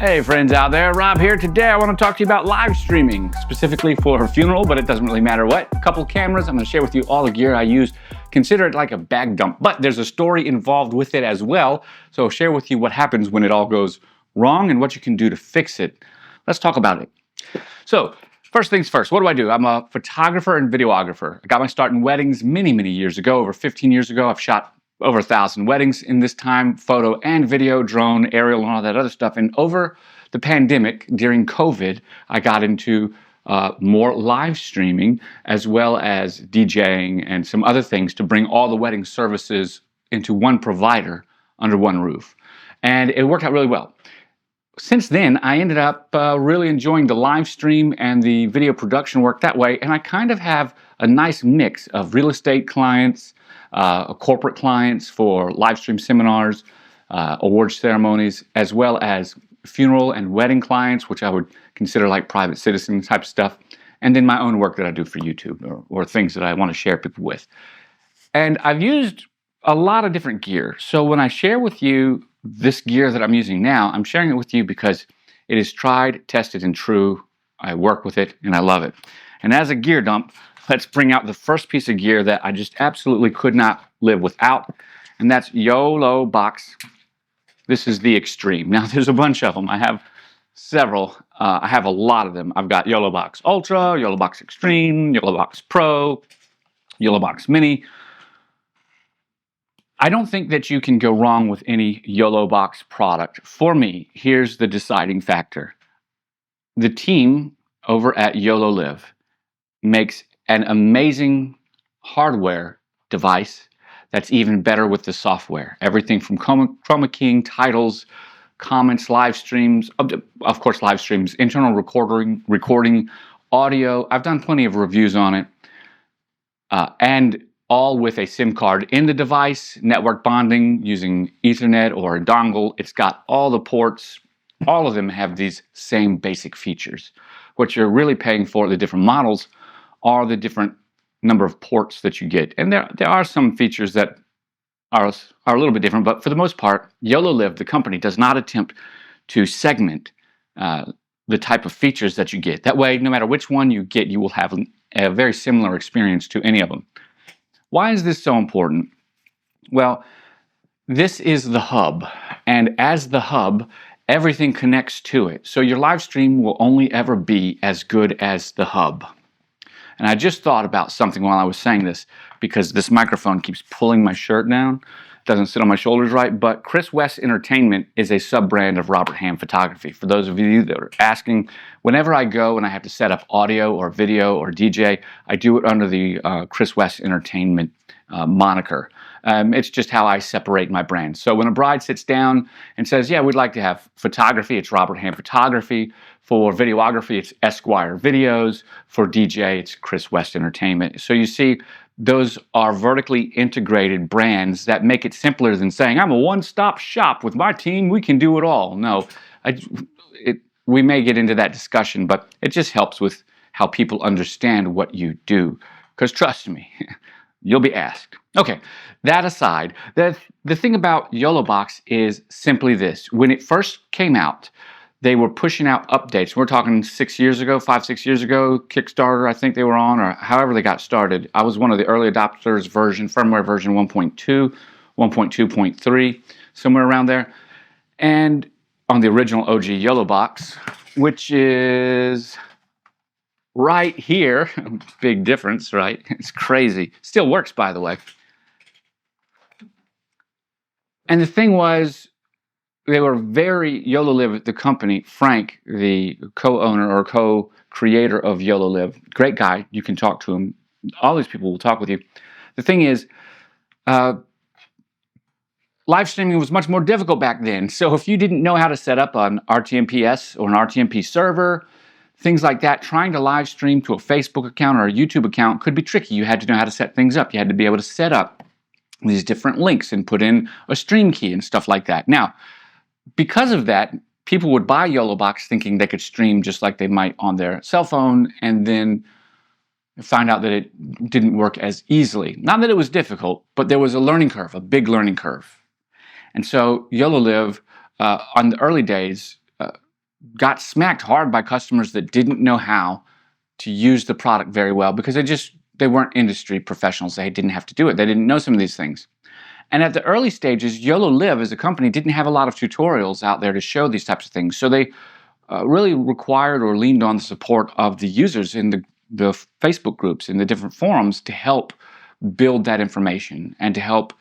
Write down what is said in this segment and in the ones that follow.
Hey friends out there, Rob here. Today I want to talk to you about live streaming, specifically for a funeral, but it doesn't really matter what. A couple cameras, I'm going to share with you all the gear I use. Consider it like a bag dump, but there's a story involved with it as well. So I'll share with you what happens when it all goes wrong and what you can do to fix it. Let's talk about it. So first things first, what do? I'm a photographer and videographer. I got my start in weddings many years ago, over 15 years ago. I've shot over 1,000 weddings in this time, photo and video, drone, aerial, and all that other stuff. And over the pandemic, during COVID, I got into more live streaming as well as DJing and some other things to bring all the wedding services into one provider under one roof. And it worked out really well. Since then, I ended up really enjoying the live stream and the video production work that way. And I kind of have a nice mix of real estate clients, corporate clients for live stream seminars, award ceremonies, as well as funeral and wedding clients, which I would consider like private citizen type stuff, and then my own work that I do for YouTube or things that I want to share people with. And I've used a lot of different gear. So when I share with you this gear that I'm using now, I'm sharing it with you because it is tried, tested, and true. I work with it and I love it. And as a gear dump, let's bring out the first piece of gear that I just absolutely could not live without, and that's Yolo Box. This is the Extreme. Now, there's a bunch of them. I have several. I have a lot of them. I've got Yolo Box Ultra, Yolo Box Extreme, Yolo Box Pro, Yolo Box Mini. I don't think that you can go wrong with any Yolo Box product. For me, here's the deciding factor. The team over at YoloLive makes an amazing hardware device that's even better with the software. Everything from chroma keying, titles, comments, live streams, of course live streams, internal recording, audio. I've done plenty of reviews on it. And all with a SIM card in the device, network bonding using Ethernet or a dongle. It's got all the ports. All of them have these same basic features. What you're really paying for, the different models, are the different number of ports that you get. And there are some features that are a little bit different, but for the most part, YoloLive, the company, does not attempt to segment the type of features that you get. That way, no matter which one you get, you will have a very similar experience to any of them. Why is this so important? Well, this is the hub, and as the hub, everything connects to it. So your live stream will only ever be as good as the hub. And I just thought about something while I was saying this, because this microphone keeps pulling my shirt down. It doesn't sit on my shoulders right, but Chris West Entertainment is a sub-brand of Robert Ham Photography. For those of you that are asking, whenever I go and I have to set up audio or video or DJ, I do it under the Chris West Entertainment moniker. It's just how I separate my brand. So when a bride sits down and says, yeah, we'd like to have photography, it's Robert Ham Photography. For videography, it's Esquire Videos. For DJ, it's Chris West Entertainment. So you see, those are vertically integrated brands that make it simpler than saying, I'm a one-stop shop with my team, we can do it all. No, we may get into that discussion, but it just helps with how people understand what you do. Because trust me, you'll be asked. Okay, that aside, the thing about Yolo Box is simply this. When it first came out, they were pushing out updates. We're talking 6 years ago, 5-6 years ago, Kickstarter I think they were on, or however they got started. I was one of the early adopters, firmware version 1.2, 1.2.3, somewhere around there. And on the original OG Yolo Box, which is right here, big difference, right? It's crazy. Still works, by the way. And the thing was, they were YoloLive, the company, Frank, the co-owner or co-creator of YoloLive, great guy, you can talk to him. All these people will talk with you. The thing is, live streaming was much more difficult back then. So if you didn't know how to set up an RTMPS or an RTMP server, things like that, trying to live stream to a Facebook account or a YouTube account could be tricky. You had to know how to set things up. You had to be able to set up these different links and put in a stream key and stuff like that. Now, because of that, people would buy Yolo Box thinking they could stream just like they might on their cell phone, and then find out that it didn't work as easily. Not that it was difficult, but there was a learning curve, a big learning curve. And so YoloLive, on the early days, got smacked hard by customers that didn't know how to use the product very well because they weren't industry professionals. They didn't have to do it. They didn't know some of these things. And at the early stages, YOLO Live as a company didn't have a lot of tutorials out there to show these types of things. So they really required or leaned on the support of the users in the Facebook groups, in the different forums, to help build that information and to help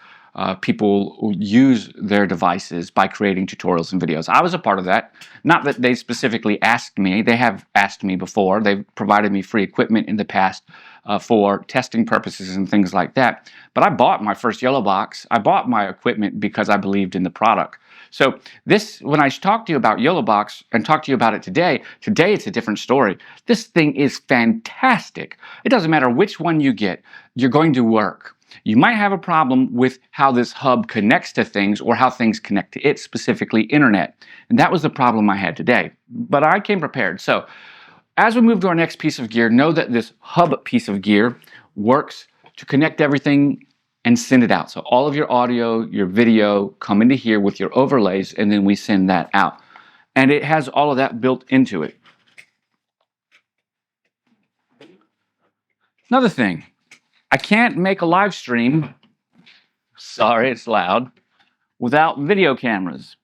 people use their devices by creating tutorials and videos. I was a part of that. Not that they specifically asked me. They have asked me before. They've provided me free equipment in the past for testing purposes and things like that. But I bought my first Yolo Box. I bought my equipment because I believed in the product. So when I talk to you about Yolo Box and talk to you about it today it's a different story. This thing is fantastic. It doesn't matter which one you get, you're going to work. You might have a problem with how this hub connects to things or how things connect to it, specifically internet. And that was the problem I had today. But I came prepared. So as we move to our next piece of gear, know that this hub piece of gear works to connect everything and send it out. So all of your audio, your video come into here with your overlays, and then we send that out. And it has all of that built into it. Another thing, I can't make a live stream, sorry it's loud, without video cameras.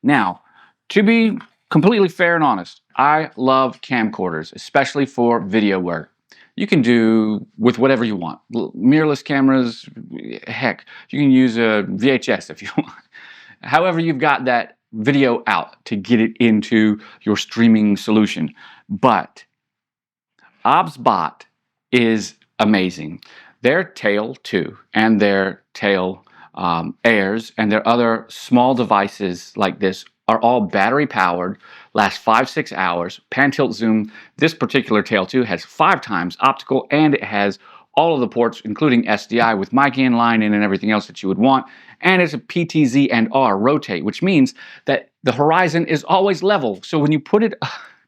Now, to be completely fair and honest, I love camcorders, especially for video work. You can do with whatever you want. Mirrorless cameras, heck, you can use a VHS if you want. However, you've got that video out to get it into your streaming solution. But OBSBot is amazing. Their Tail 2 and their Tail Airs and their other small devices like this are all battery powered, last 5-6 hours, pan tilt zoom. This particular Tail 2 has 5 times optical, and it has all of the ports, including SDI with mic in, line in, and everything else that you would want. And it's a PTZR rotate, which means that the horizon is always level. So when you put it,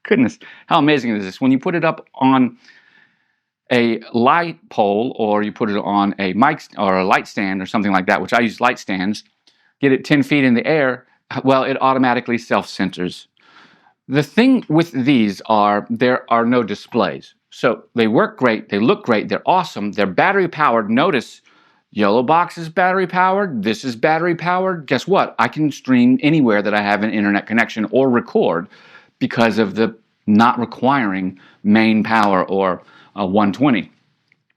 goodness, how amazing is this? When you put it up on a light pole, or you put it on a mic or a light stand or something like that, which I use light stands, get it 10 feet in the air, well, it automatically self-centers. The thing with these there are no displays. So they work great, they look great, they're awesome, they're battery powered. Notice Yolo Box is battery powered, this is battery powered. Guess what? I can stream anywhere that I have an internet connection or record because of the not requiring main power or 120.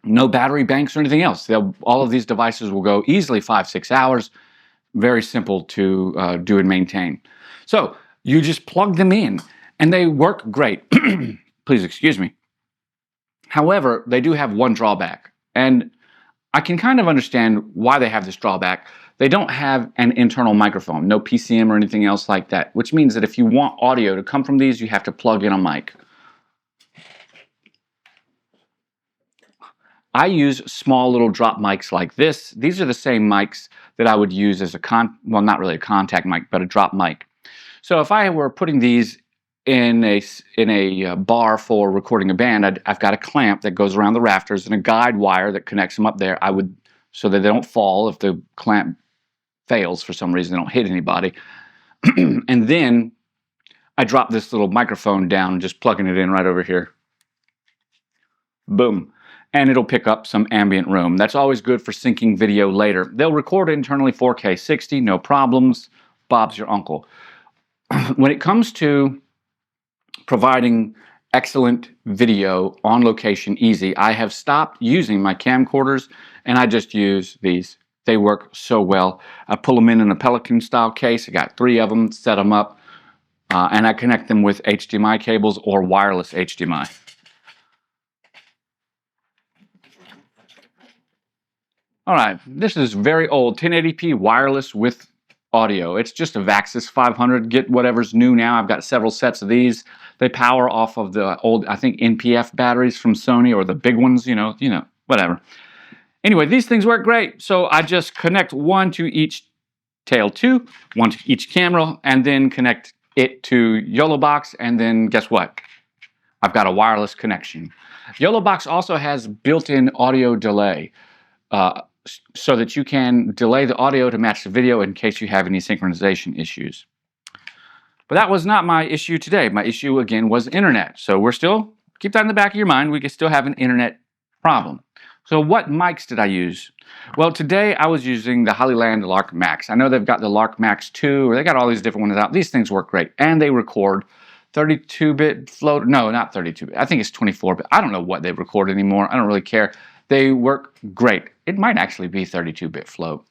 No battery banks or anything else. All of these devices will go easily 5-6 hours. Very simple to do and maintain. So you just plug them in and they work great. Please excuse me. However, they do have one drawback, and I can kind of understand why they have this drawback. They don't have an internal microphone, no PCM or anything else like that, which means that if you want audio to come from these, you have to plug in a mic. I use small little drop mics like this. These are the same mics that I would use as well, not really a contact mic, but a drop mic. So if I were putting these in a bar for recording a band, I've got a clamp that goes around the rafters and a guide wire that connects them up there. So that they don't fall if the clamp fails for some reason, they don't hit anybody. And then I drop this little microphone down, just plugging it in right over here. Boom. And it'll pick up some ambient room. That's always good for syncing video later. They'll record internally 4K 60, no problems. Bob's your uncle. When it comes to providing excellent video on location easy, I have stopped using my camcorders and I just use these. They work so well. I pull them in a Pelican style case. I got 3 of them, set them up, and I connect them with HDMI cables or wireless HDMI. All right, this is very old 1080p wireless with audio. It's just a Vaxis 500. Get whatever's new now. I've got several sets of these. They power off of the old, I think, NPF batteries from Sony, or the big ones, you know, whatever. Anyway, these things work great. So I just connect one to each Tail 2, one to each camera, and then connect it to Yolo Box, and then guess what? I've got a wireless connection. Yolo Box also has built-in audio delay. So that you can delay the audio to match the video in case you have any synchronization issues. But that was not my issue today. My issue, again, was internet. So we're still, keep that in the back of your mind, we could still have an internet problem. So what mics did I use? Well, today I was using the Hollyland Lark Max. I know they've got the Lark Max 2, or they got all these different ones out. These things work great, and they record 32-bit float. No, not 32-bit. I think it's 24-bit. I don't know what they record anymore. I don't really care. They work great. It might actually be 32-bit float.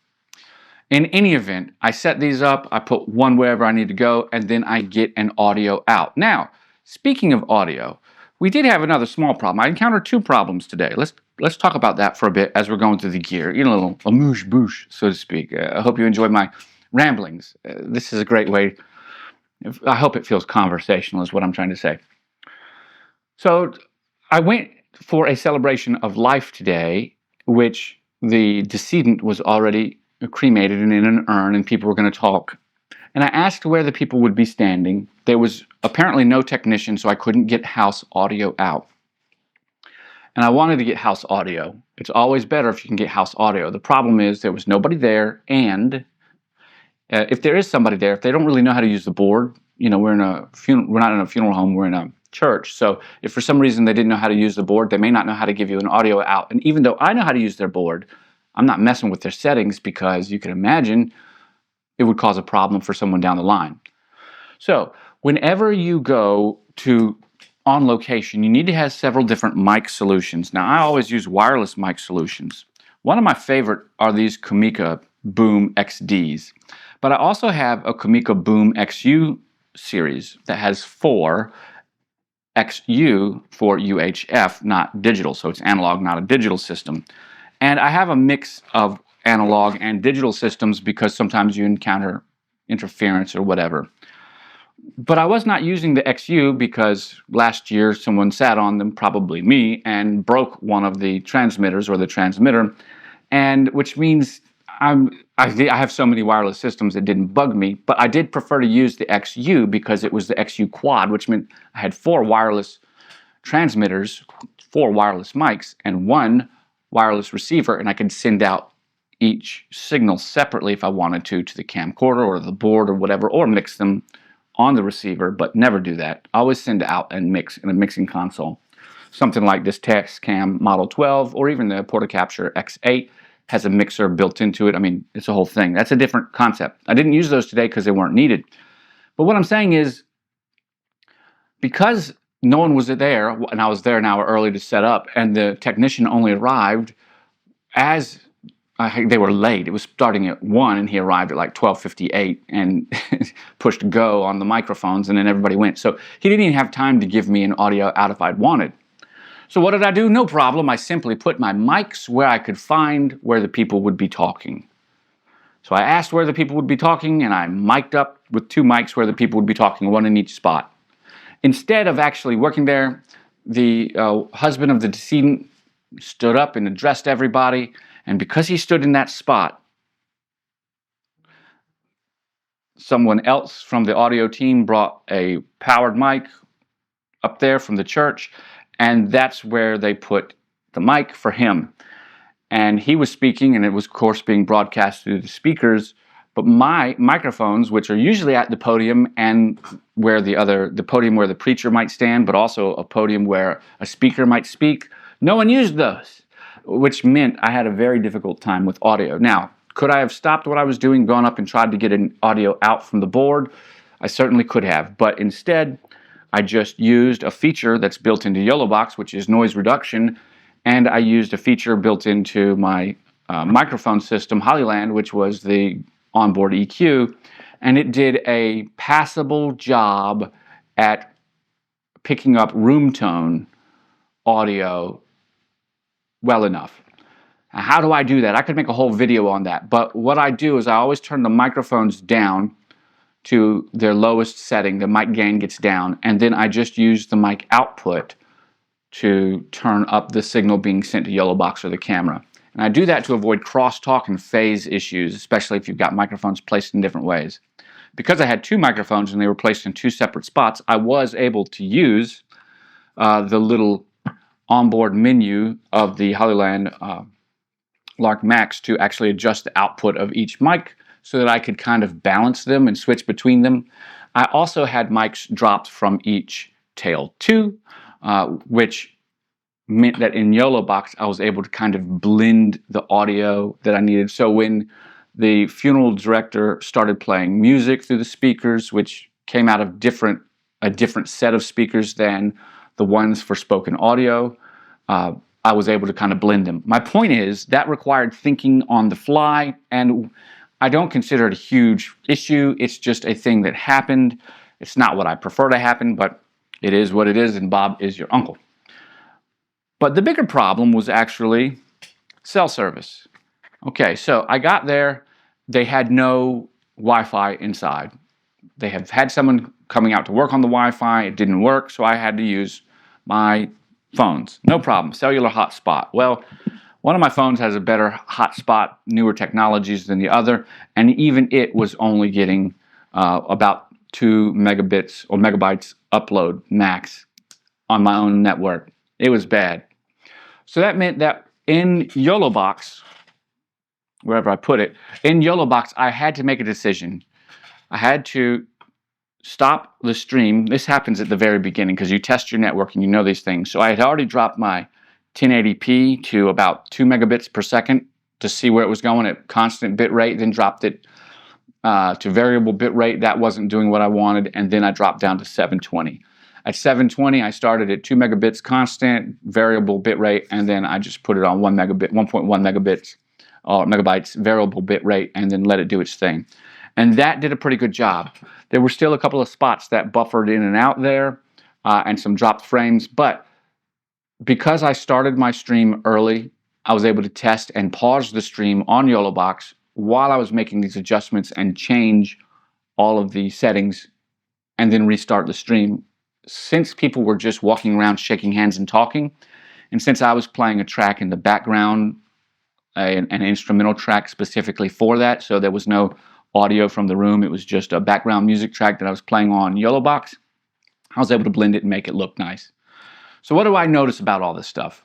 In any event, I set these up, I put one wherever I need to go, and then I get an audio out. Now, speaking of audio, we did have another small problem. I encountered two problems today. Let's talk about that for a bit as we're going through the gear. You know, a little amuse-bouche, so to speak. I hope you enjoy my ramblings. This is a great way. I hope it feels conversational is what I'm trying to say. So I went for a celebration of life today, which the decedent was already cremated and in an urn, and people were going to talk. And I asked where the people would be standing. There was apparently no technician, so I couldn't get house audio out. And I wanted to get house audio. It's always better if you can get house audio. The problem is there was nobody there, and if there is somebody there, if they don't really know how to use the board, you know, we're not in a funeral home, we're in a church. So if for some reason they didn't know how to use the board, they may not know how to give you an audio out. And even though I know how to use their board, I'm not messing with their settings because you can imagine it would cause a problem for someone down the line. So whenever you go to on location, you need to have several different mic solutions. Now, I always use wireless mic solutions. One of my favorite are these Comica Boom XDs, but I also have a Comica Boom XU series that has 4 XU for UHF, not digital, so it's analog, not a digital system. And I have a mix of analog and digital systems because sometimes you encounter interference or whatever. But I was not using the XU because last year someone sat on them, probably me, and broke one of the transmitters or the transmitter, and which means I have so many wireless systems it didn't bug me, but I did prefer to use the XU because it was the XU quad, which meant I had 4 wireless transmitters, 4 wireless mics, and 1 wireless receiver, and I could send out each signal separately if I wanted to the camcorder or the board or whatever, or mix them on the receiver, but never do that. Always send out and mix in a mixing console. Something like this Texcam Model 12 or even the Portacapture X8 has a mixer built into it. I mean, it's a whole thing. That's a different concept. I didn't use those today because they weren't needed. But what I'm saying is, because no one was there, and I was there an hour early to set up, and the technician only arrived as they were late. It was starting at 1, and he arrived at like 12:58 and pushed go on the microphones, and then everybody went. So he didn't even have time to give me an audio out if I'd wanted. So what did I do? No problem. I simply put my mics where I could find where the people would be talking. So I asked where the people would be talking, and I mic'd up with 2 mics where the people would be talking, 1 in each spot. Instead of actually working there, the husband of the decedent stood up and addressed everybody, and because he stood in that spot, someone else from the audio team brought a powered mic up there from the church, and that's where they put the mic for him. And he was speaking, and it was, of course, being broadcast through the speakers, but my microphones, which are usually at the podium and where the podium where the preacher might stand, but also a podium where a speaker might speak, no one used those, which meant I had a very difficult time with audio. Now, could I have stopped what I was doing, gone up and tried to get an audio out from the board? I certainly could have, but instead, I just used a feature that's built into Yolo Box, which is noise reduction, and I used a feature built into my microphone system, Hollyland, which was the onboard EQ, and it did a passable job at picking up room tone audio well enough. Now, how do I do that? I could make a whole video on that, but what I do is I always turn the microphones down to their lowest setting, the mic gain gets down, and then I just use the mic output to turn up the signal being sent to Yolo Box or the camera. And I do that to avoid crosstalk and phase issues, especially if you've got microphones placed in different ways. Because I had 2 microphones and they were placed in 2 separate spots, I was able to use the little onboard menu of the Hollyland Lark Max to actually adjust the output of each mic so that I could kind of balance them and switch between them. I also had mics dropped from each tail too, which meant that in YoloBox I was able to kind of blend the audio that I needed. So when the funeral director started playing music through the speakers, which came out of a different set of speakers than the ones for spoken audio, I was able to kind of blend them. My point is that required thinking on the fly, and I don't consider it a huge issue. It's just a thing that happened. It's not what I prefer to happen, but it is what it is, and Bob is your uncle. But the bigger problem was actually cell service. Okay, so I got there. They had no Wi-Fi inside. They have had someone coming out to work on the Wi-Fi. It didn't work, so I had to use my phones. No problem. Cellular hotspot. Well, one of my phones has a better hotspot, newer technologies than the other, and even it was only getting about 2 megabits or megabytes upload max on my own network. It was bad. So that meant that in YoloBox, wherever I put it, in YoloBox, I had to make a decision. I had to stop the stream. This happens at the very beginning because you test your network and you know these things. So I had already dropped my 1080p to about 2 megabits per second to see where it was going at constant bit rate, then dropped it to variable bit rate. That wasn't doing what I wanted, and then I dropped down to 720. At 720, I started at 2 megabits constant, variable bit rate, and then I just put it on 1.1 megabits or megabytes variable bit rate, and then let it do its thing. And that did a pretty good job. There were still a couple of spots that buffered in and out there, and some dropped frames, but because I started my stream early, I was able to test and pause the stream on YoloBox while I was making these adjustments and change all of the settings and then restart the stream. Since people were just walking around shaking hands and talking, and since I was playing a track in the background, an instrumental track specifically for that, so there was no audio from the room, it was just a background music track that I was playing on YoloBox, I was able to blend it and make it look nice. So what do I notice about all this stuff?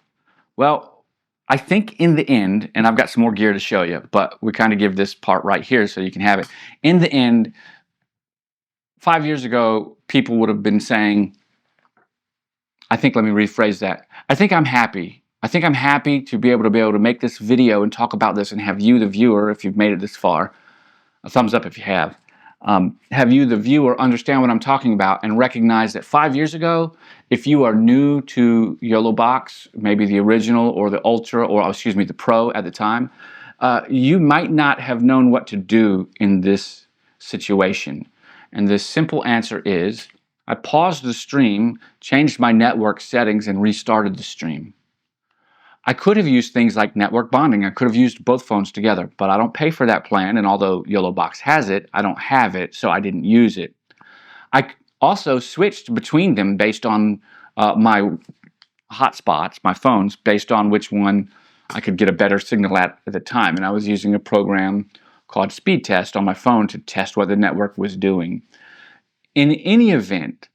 Well, I think in the end, and I've got some more gear to show you, but we kind of give this part right here so you can have it. In the end, 5 years ago, people would have been saying, let me rephrase that. I think I'm happy. I think I'm happy to be able to make this video and talk about this and have you, the viewer, if you've made it this far, a thumbs up if you have you, the viewer, understand what I'm talking about and recognize that 5 years ago, if you are new to YoloBox, maybe the original or the Ultra, or excuse me, the Pro at the time, you might not have known what to do in this situation. And the simple answer is, I paused the stream, changed my network settings, and restarted the stream. I could have used things like network bonding. I could have used both phones together, but I don't pay for that plan, and although YoloBox has it, I don't have it, so I didn't use it. I also switched between them based on my hotspots, my phones, based on which one I could get a better signal at the time, and I was using a program called Speed Test on my phone to test what the network was doing. In any event,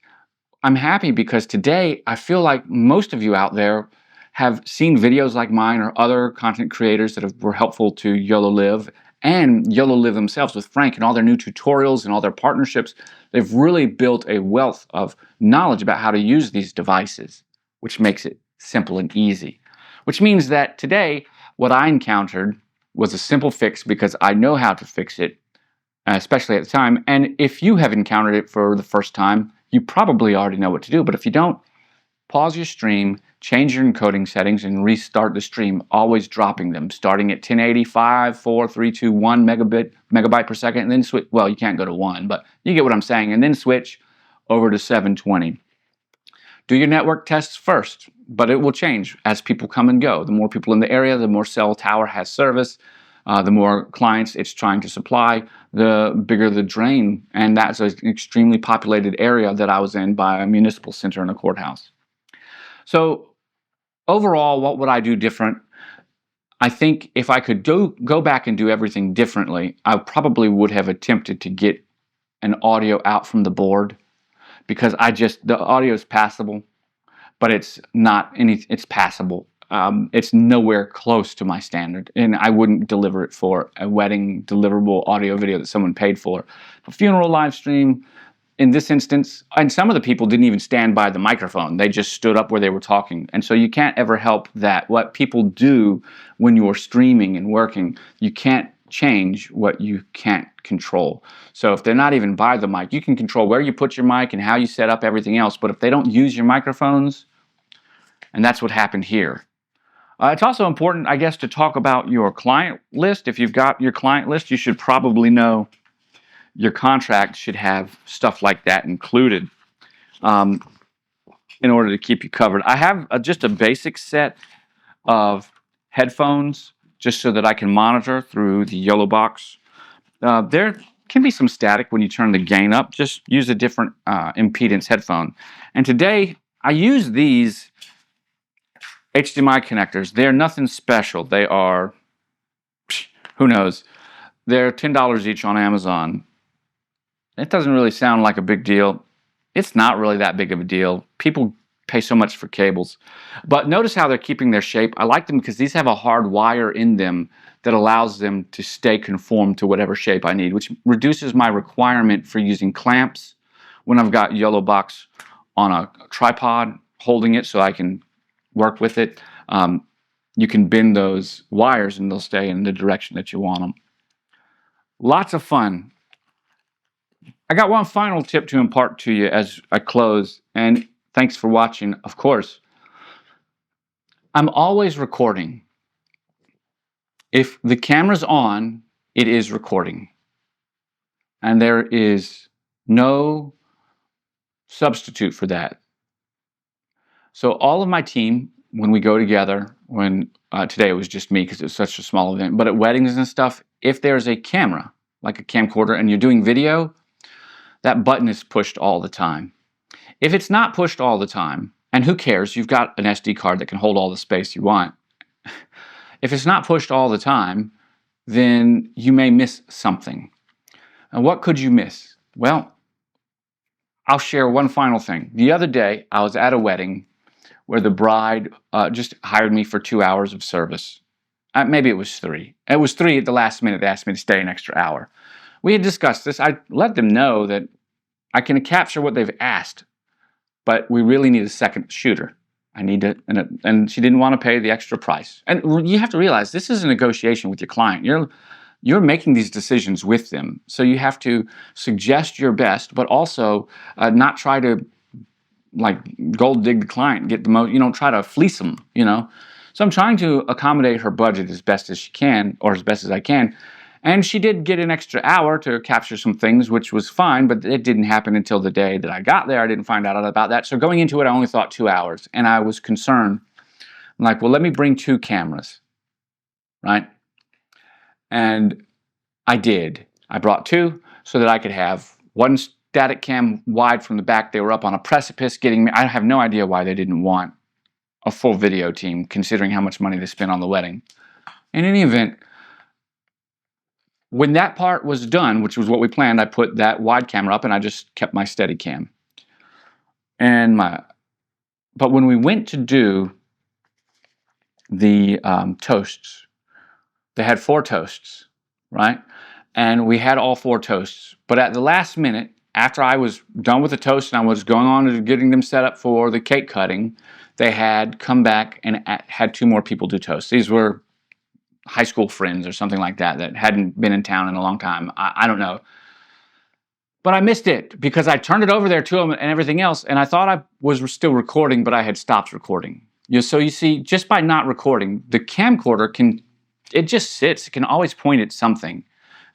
I'm happy because today I feel like most of you out there have seen videos like mine or other content creators that were helpful to YoloLive and YoloLive themselves with Frank and all their new tutorials and all their partnerships. They've really built a wealth of knowledge about how to use these devices, which makes it simple and easy. Which means that today, what I encountered was a simple fix because I know how to fix it, especially at the time. And if you have encountered it for the first time, you probably already know what to do. But if you don't, pause your stream, change your encoding settings, and restart the stream, always dropping them, starting at 1080, 5, 4, 3, 2, 1 megabyte per second, and then switch. Well, you can't go to 1, but you get what I'm saying, and then switch over to 720. Do your network tests first, but it will change as people come and go. The more people in the area, the more cell tower has service, the more clients it's trying to supply, the bigger the drain, and that's an extremely populated area that I was in by a municipal center and a courthouse. So overall, what would I do different? I think if I could go back and do everything differently, I probably would have attempted to get an audio out from the board, because the audio is passable, but it's passable. It's nowhere close to my standard, and I wouldn't deliver it for a wedding deliverable audio video that someone paid for. A funeral live stream, in this instance, and some of the people didn't even stand by the microphone. They just stood up where they were talking. And so you can't ever help that. What people do when you're streaming and working, you can't change what you can't control. So if they're not even by the mic, you can control where you put your mic and how you set up everything else. But if they don't use your microphones, and that's what happened here. It's also important, I guess, to talk about your client list. If you've got your client list, you should probably know your contract should have stuff like that included in order to keep you covered. I have just a basic set of headphones just so that I can monitor through the Yolo Box. There can be some static when you turn the gain up. Just use a different impedance headphone. And today I use these HDMI connectors. They're nothing special. They are, who knows, they're $10 each on Amazon. It doesn't really sound like a big deal. It's not really that big of a deal. People pay so much for cables. But notice how they're keeping their shape. I like them because these have a hard wire in them that allows them to stay conformed to whatever shape I need, which reduces my requirement for using clamps when I've got Yolo Box on a tripod holding it so I can work with it. You can bend those wires and they'll stay in the direction that you want them. Lots of fun. I got one final tip to impart to you as I close, and thanks for watching, of course. I'm always recording. If the camera's on, it is recording. And there is no substitute for that. So all of my team, when we go together, today it was just me because it was such a small event, but at weddings and stuff, if there's a camera, like a camcorder, and you're doing video, that button is pushed all the time. If it's not pushed all the time, and who cares, you've got an SD card that can hold all the space you want. If it's not pushed all the time, then you may miss something. And what could you miss? Well, I'll share one final thing. The other day, I was at a wedding where the bride just hired me for 2 hours of service. Maybe it was 3. It was 3 at the last minute. They asked me to stay an extra hour. We had discussed this. I let them know that I can capture what they've asked, but we really need a second shooter. I need to, and she didn't want to pay the extra price. And you have to realize this is a negotiation with your client. You're making these decisions with them, so you have to suggest your best, but also not try to like gold dig the client, get the most. Try to fleece them. So I'm trying to accommodate her budget as best as she can, or as best as I can. And she did get an extra hour to capture some things, which was fine, but it didn't happen until the day that I got there. I didn't find out about that. So going into it, I only thought 2 hours, and I was concerned. I'm like, well, let me bring 2 cameras, right? And I did. I brought 2 so that I could have one static cam wide from the back. They were up on a precipice getting me. I have no idea why they didn't want a full video team, considering how much money they spent on the wedding. In any event, when that part was done, which was what we planned, I put that wide camera up and I just kept my steady cam. But when we went to do the toasts, they had 4 toasts, right? And we had all 4 toasts. But at the last minute, after I was done with the toast and I was going on to getting them set up for the cake cutting, they had come back and had 2 more people do toast. These were high school friends or something like that hadn't been in town in a long time. I don't know. But I missed it because I turned it over there to them and everything else, and I thought I was still recording, but I had stopped recording. So you see, just by not recording, the camcorder it just sits. It can always point at something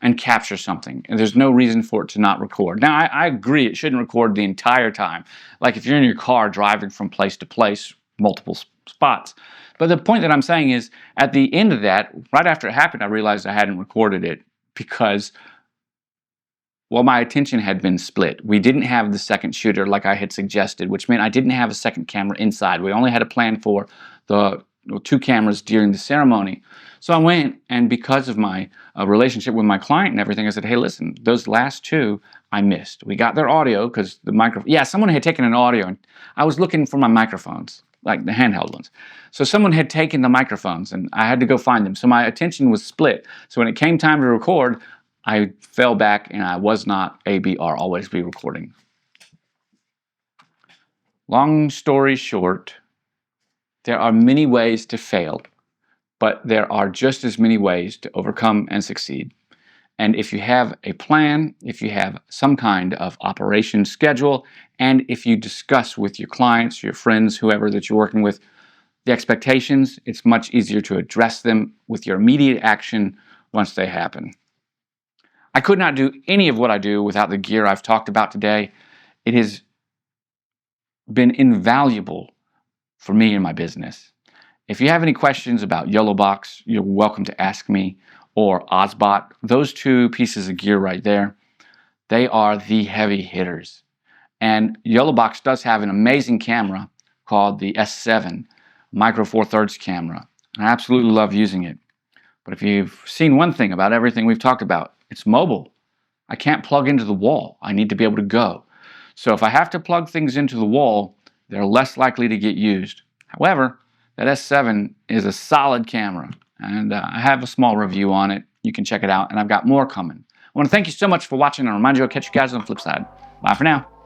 and capture something, and there's no reason for it to not record. Now, I agree it shouldn't record the entire time. Like if you're in your car driving from place to place, multiple spots. But the point that I'm saying is, at the end of that, right after it happened, I realized I hadn't recorded it because, well, my attention had been split. We didn't have the second shooter like I had suggested, which meant I didn't have a second camera inside. We only had a plan for the 2 cameras during the ceremony. So I went, and because of my relationship with my client and everything, I said, hey, listen, those last 2 I missed. We got their audio because the microphone, someone had taken an audio, and I was looking for my microphones, like the handheld ones. So someone had taken the microphones, and I had to go find them. So my attention was split. So when it came time to record, I fell back, and I was not ABR, always be recording. Long story short, there are many ways to fail, but there are just as many ways to overcome and succeed. And if you have a plan, if you have some kind of operation schedule, and if you discuss with your clients, your friends, whoever that you're working with, the expectations, it's much easier to address them with your immediate action once they happen. I could not do any of what I do without the gear I've talked about today. It has been invaluable for me and my business. If you have any questions about YoloBox, you're welcome to ask me, or Ozbot. Those two pieces of gear right there, they are the heavy hitters. And YoloBox does have an amazing camera called the S7 Micro Four Thirds camera. I absolutely love using it. But if you've seen one thing about everything we've talked about, it's mobile. I can't plug into the wall. I need to be able to go. So if I have to plug things into the wall, they're less likely to get used. However, that S7 is a solid camera, and I have a small review on it. You can check it out, and I've got more coming. I want to thank you so much for watching, and remind you I'll catch you guys on the flip side. Bye for now.